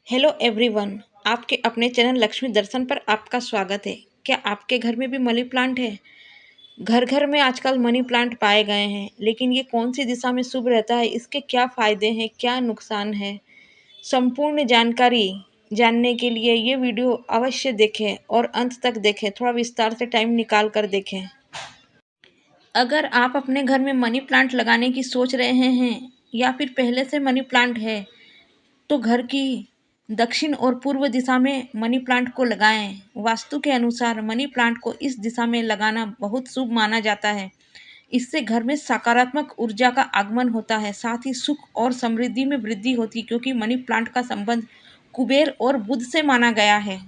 Hello everyone. आपके अपने channel Lakshmi दर्शन पर आपका स्वागत है। क्या आपके घर में भी मनी प्लांट है? घर घर में आजकल मनी प्लांट पाए गए हैं, लेकिन ये कौन सी दिशा में शुभ रहता है, इसके क्या फायदे हैं, क्या नुकसान है, संपूर्ण जानकारी जानने के लिए ये वीडियो अवश्य देखें और अंत तक देखें। थोड़ा विस्तार से टाइम निकाल कर देखें। अगर आप अपने घर में मनी प्लांट लगाने की सोच रहे हैं या फिर पहले से मनी प्लांट है, तो घर की दक्षिण और पूर्व दिशा में मनी प्लांट को लगाएं। वास्तु के अनुसार मनी प्लांट को इस दिशा में लगाना बहुत शुभ माना जाता है। इससे घर में सकारात्मक ऊर्जा का आगमन होता है, साथ ही सुख और समृद्धि में वृद्धि होती है, क्योंकि मनी प्लांट का संबंध कुबेर और बुध से माना गया है।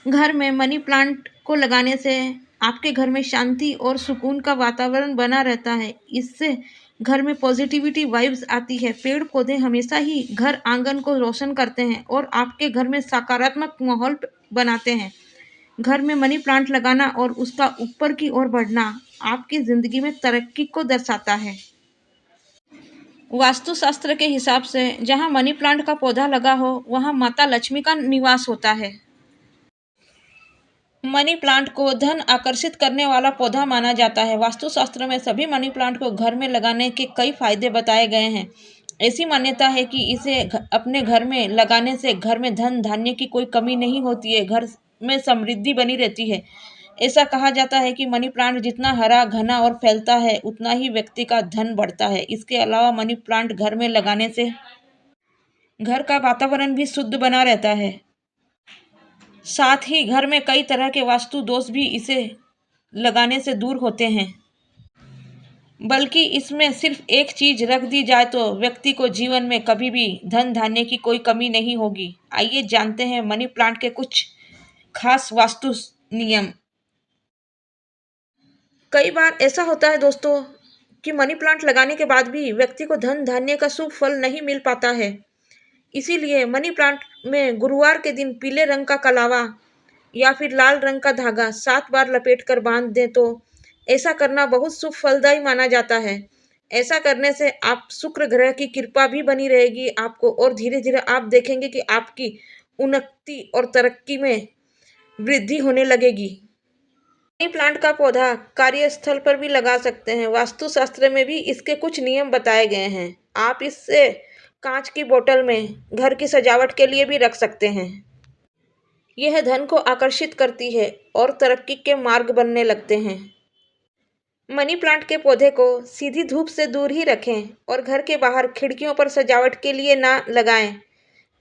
घर में मनी प्लांट को लगाने से आपके घर में शांति और सुकून का वातावरण बना रहता है। इससे घर में पॉजिटिविटी वाइब्स आती है। पेड़ पौधे हमेशा ही घर आंगन को रोशन करते हैं और आपके घर में सकारात्मक माहौल बनाते हैं। घर में मनी प्लांट लगाना और उसका ऊपर की ओर बढ़ना आपकी ज़िंदगी में तरक्की को दर्शाता है। वास्तुशास्त्र के हिसाब से जहाँ मनी प्लांट का पौधा लगा हो, वहाँ माता लक्ष्मी का निवास होता है। मनी प्लांट को धन आकर्षित करने वाला पौधा माना जाता है। वास्तुशास्त्र में सभी मनी प्लांट को घर में लगाने के कई फायदे बताए गए हैं। ऐसी मान्यता है कि इसे अपने घर में लगाने से घर में धन धान्य की कोई कमी नहीं होती है, घर में समृद्धि बनी रहती है। ऐसा कहा जाता है कि मनी प्लांट जितना हरा घना और फैलता है, उतना ही व्यक्ति का धन बढ़ता है। इसके अलावा मनी प्लांट घर में लगाने से घर का वातावरण भी शुद्ध बना रहता है। साथ ही घर में कई तरह के वास्तु दोष भी इसे लगाने से दूर होते हैं। बल्कि इसमें सिर्फ एक चीज रख दी जाए तो व्यक्ति को जीवन में कभी भी धन धान्य की कोई कमी नहीं होगी। आइए जानते हैं मनी प्लांट के कुछ खास वास्तु नियम। कई बार ऐसा होता है दोस्तों कि मनी प्लांट लगाने के बाद भी व्यक्ति को धन धान्य का शुभ फल नहीं मिल पाता है। इसीलिए मनी प्लांट में गुरुवार के दिन पीले रंग का कलावा या फिर लाल रंग का धागा 7 बार लपेटकर बांध दें तो ऐसा करना बहुत शुभ फलदायी माना जाता है। ऐसा करने से आप शुक्र ग्रह की कृपा भी बनी रहेगी आपको, और धीरे धीरे आप देखेंगे कि आपकी उन्नति और तरक्की में वृद्धि होने लगेगी। मनी प्लांट का पौधा कार्यस्थल पर भी लगा सकते हैं। वास्तुशास्त्र में भी इसके कुछ नियम बताए गए हैं। आप इससे कांच की बोतल में घर की सजावट के लिए भी रख सकते हैं। यह धन को आकर्षित करती है और तरक्की के मार्ग बनने लगते हैं। मनी प्लांट के पौधे को सीधी धूप से दूर ही रखें और घर के बाहर खिड़कियों पर सजावट के लिए ना लगाएं।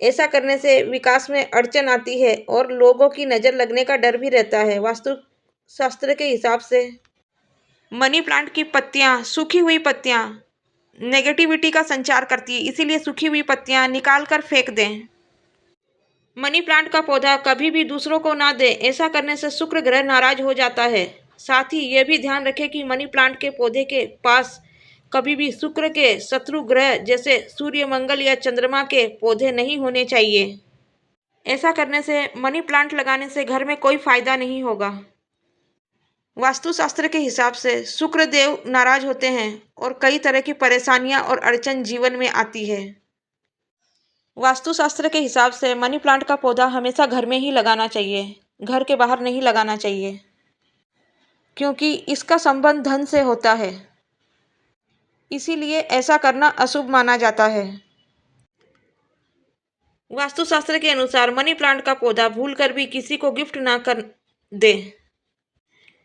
ऐसा करने से विकास में अड़चन आती है और लोगों की नज़र लगने का डर भी रहता है। वास्तुशास्त्र के हिसाब से मनी प्लांट की पत्तियां, सूखी हुई पत्तियां नेगेटिविटी का संचार करती है, इसीलिए सूखी हुई पत्तियां निकाल कर फेंक दें। मनी प्लांट का पौधा कभी भी दूसरों को ना दें। ऐसा करने से शुक्र ग्रह नाराज हो जाता है। साथ ही यह भी ध्यान रखें कि मनी प्लांट के पौधे के पास कभी भी शुक्र के शत्रु ग्रह जैसे सूर्य, मंगल या चंद्रमा के पौधे नहीं होने चाहिए। ऐसा करने से मनी प्लांट लगाने से घर में कोई फायदा नहीं होगा। वास्तुशास्त्र के हिसाब से शुक्र देव नाराज होते हैं और कई तरह की परेशानियां और अड़चन जीवन में आती है। वास्तुशास्त्र के हिसाब से मनी प्लांट का पौधा हमेशा घर में ही लगाना चाहिए, घर के बाहर नहीं लगाना चाहिए, क्योंकि इसका संबंध धन से होता है। इसीलिए ऐसा करना अशुभ माना जाता है। वास्तुशास्त्र के अनुसार मनी प्लांट का पौधा भूलकर भी किसी को गिफ्ट ना कर दे।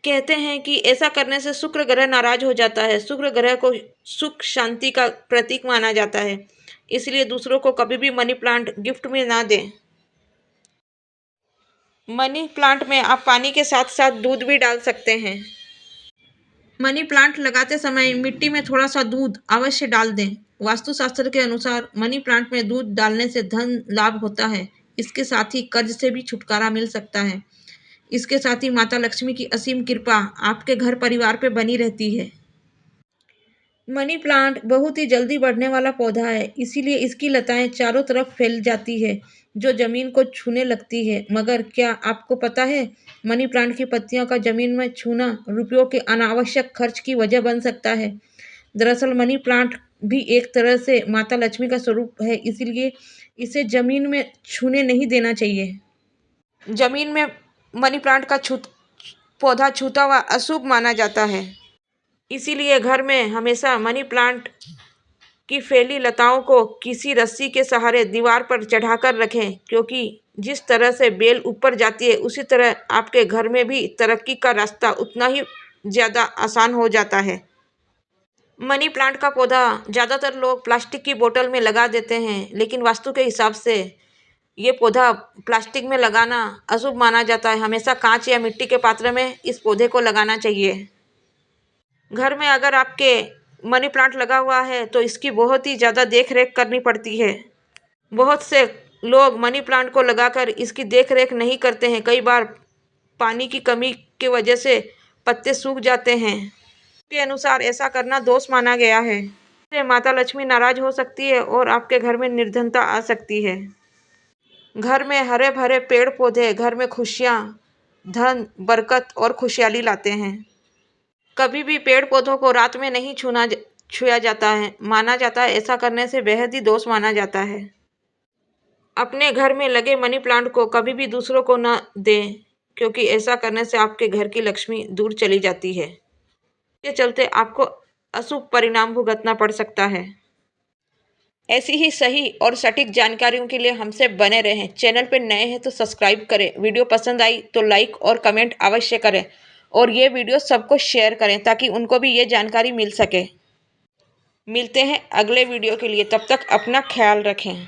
कहते हैं कि ऐसा करने से शुक्र ग्रह नाराज हो जाता है। शुक्र ग्रह को सुख शांति का प्रतीक माना जाता है, इसलिए दूसरों को कभी भी मनी प्लांट गिफ्ट में ना दें। मनी प्लांट में आप पानी के साथ साथ दूध भी डाल सकते हैं। मनी प्लांट लगाते समय मिट्टी में थोड़ा सा दूध अवश्य डाल दें। वास्तुशास्त्र के अनुसार मनी प्लांट में दूध डालने से धन लाभ होता है। इसके साथ ही कर्ज से भी छुटकारा मिल सकता है। इसके साथ ही माता लक्ष्मी की असीम कृपा आपके घर परिवार पे बनी रहती है। मनी प्लांट बहुत ही जल्दी बढ़ने वाला पौधा है, इसीलिए इसकी लताएं चारों तरफ फैल जाती है जो जमीन को छूने लगती है। मगर क्या आपको पता है, मनी प्लांट की पत्तियों का जमीन में छूना रुपयों के अनावश्यक खर्च की वजह बन सकता है। दरअसल मनी प्लांट भी एक तरह से माता लक्ष्मी का स्वरूप है, इसीलिए इसे जमीन में छूने नहीं देना चाहिए। जमीन में मनी प्लांट का पौधा छूता हुआ अशुभ माना जाता है। इसीलिए घर में हमेशा मनी प्लांट की फैली लताओं को किसी रस्सी के सहारे दीवार पर चढ़ाकर रखें, क्योंकि जिस तरह से बेल ऊपर जाती है उसी तरह आपके घर में भी तरक्की का रास्ता उतना ही ज़्यादा आसान हो जाता है। मनी प्लांट का पौधा ज़्यादातर लोग प्लास्टिक की बोतल में लगा देते हैं, लेकिन वास्तु के हिसाब से ये पौधा प्लास्टिक में लगाना अशुभ माना जाता है। हमेशा कांच या मिट्टी के पात्र में इस पौधे को लगाना चाहिए। घर में अगर आपके मनी प्लांट लगा हुआ है तो इसकी बहुत ही ज़्यादा देख रेख करनी पड़ती है। बहुत से लोग मनी प्लांट को लगाकर इसकी देख रेख नहीं करते हैं। कई बार पानी की कमी की वजह से पत्ते सूख जाते हैं। के अनुसार ऐसा करना दोष माना गया है। इससे माता लक्ष्मी नाराज हो सकती है और आपके घर में निर्धनता आ सकती है। घर में हरे भरे पेड़ पौधे घर में खुशियाँ, धन, बरकत और खुशहाली लाते हैं। कभी भी पेड़ पौधों को रात में नहीं छुआ जाता है। माना जाता है ऐसा करने से बेहद ही दोष माना जाता है। अपने घर में लगे मनी प्लांट को कभी भी दूसरों को न दें, क्योंकि ऐसा करने से आपके घर की लक्ष्मी दूर चली जाती है। इसके चलते आपको अशुभ परिणाम भुगतना पड़ सकता है। ऐसी ही सही और सटीक जानकारियों के लिए हमसे बने रहें। चैनल पर नए हैं तो सब्सक्राइब करें। वीडियो पसंद आई तो लाइक और कमेंट अवश्य करें और ये वीडियो सबको शेयर करें ताकि उनको भी ये जानकारी मिल सके। मिलते हैं अगले वीडियो के लिए, तब तक अपना ख्याल रखें।